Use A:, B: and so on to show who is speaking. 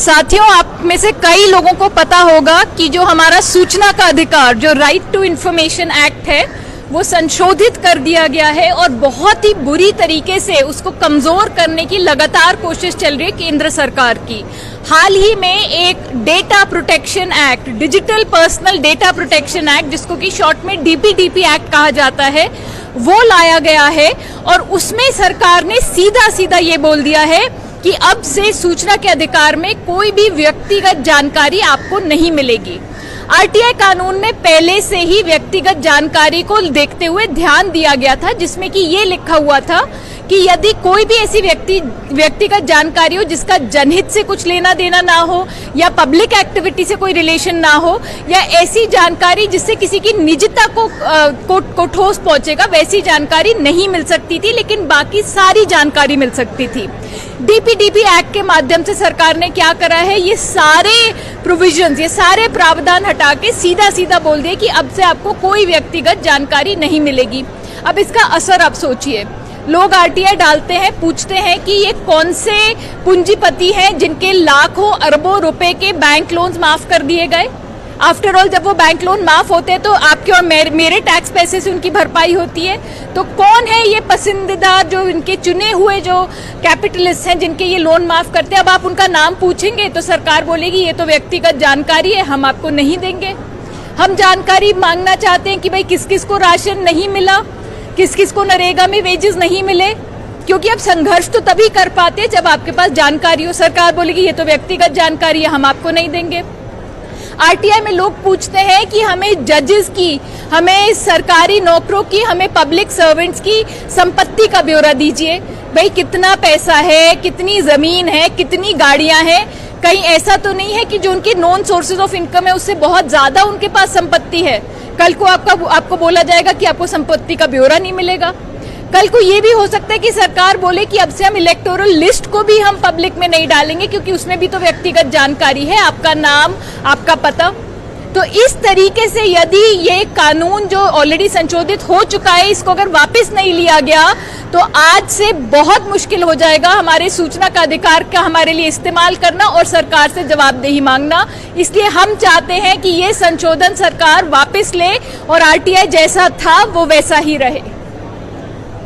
A: साथियों, आप में से कई लोगों को पता होगा कि जो हमारा सूचना का अधिकार, जो राइट टू इंफॉर्मेशन एक्ट है, वो संशोधित कर दिया गया है और बहुत ही बुरी तरीके से उसको कमजोर करने की लगातार कोशिश चल रही है केंद्र सरकार की। हाल ही में एक data protection act, digital personal data protection act, जिसको कि शॉर्ट में डीपीडीपी एक्ट कहा जाता है, वो लाया गया है और उसमें सरकार ने सीधा सीधा ये बोल दिया है कि अब से सूचना के अधिकार में कोई भी व्यक्तिगत जानकारी आपको नहीं मिलेगी। आरटीआई कानून में पहले से ही व्यक्तिगत जानकारी को देखते हुए ध्यान दिया गया था, जिसमें कि ये लिखा हुआ था कि यदि कोई भी ऐसी व्यक्तिगत जानकारी हो जिसका जनहित से कुछ लेना देना ना हो या पब्लिक एक्टिविटी से कोई रिलेशन ना हो या ऐसी जानकारी जिससे किसी की निजता को ठोस पहुंचेगा, वैसी जानकारी नहीं मिल सकती थी, लेकिन बाकी सारी जानकारी मिल सकती थी। डीपीडीपी एक्ट के माध्यम से सरकार ने क्या करा है, ये सारे प्रोविजंस, ये सारे प्रावधान हटा के सीधा सीधा बोल दिया कि अब से आपको कोई व्यक्तिगत जानकारी नहीं मिलेगी। अब इसका असर आप सोचिए, लोग आरटीआई डालते हैं, पूछते हैं कि ये कौन से पूंजीपति हैं जिनके लाखों अरबों रुपए के बैंक लोन्स माफ कर दिए गए। आफ्टर ऑल, जब वो बैंक लोन माफ होते हैं तो आपके और मेरे टैक्स पैसे से उनकी भरपाई होती है। तो कौन है ये पसंदीदा, जो इनके चुने हुए जो कैपिटलिस्ट हैं जिनके ये लोन माफ करते हैं? अब आप उनका नाम पूछेंगे तो सरकार बोलेगी ये तो व्यक्तिगत जानकारी है, हम आपको नहीं देंगे। हम जानकारी मांगना चाहते हैं कि भाई किस किस को राशन नहीं मिला, किस किस को नरेगा में वेजेस नहीं मिले, क्योंकि अब संघर्ष तो तभी कर पाते जब आपके पास जानकारी हो। सरकार बोलेगी ये तो व्यक्तिगत जानकारी है, हम आपको नहीं देंगे। आरटीआई में लोग पूछते हैं कि हमें जजेस की, हमें सरकारी नौकरों की, हमें पब्लिक सर्वेंट्स की संपत्ति का ब्यौरा दीजिए। भाई कितना पैसा है, कितनी जमीन है, कितनी गाड़ियां हैं? कहीं ऐसा तो नहीं है कि जो उनके नॉन सोर्सेज ऑफ इनकम है उससे बहुत ज्यादा उनके पास संपत्ति है? कल को आपको बोला जाएगा कि आपको संपत्ति का ब्यौरा नहीं मिलेगा। कल को ये भी हो सकता है कि सरकार बोले कि अब से हम इलेक्टोरल लिस्ट को भी हम पब्लिक में नहीं डालेंगे, क्योंकि उसमें भी तो व्यक्तिगत जानकारी है, आपका नाम, आपका पता। तो इस तरीके से यदि ये कानून जो ऑलरेडी संशोधित हो चुका है, इसको अगर वापस नहीं लिया गया तो आज से बहुत मुश्किल हो जाएगा हमारे सूचना का अधिकार का हमारे लिए इस्तेमाल करना और सरकार से जवाबदेही मांगना। इसलिए हम चाहते हैं कि ये संशोधन सरकार वापस ले और आरटीआई जैसा था वो वैसा ही रहे।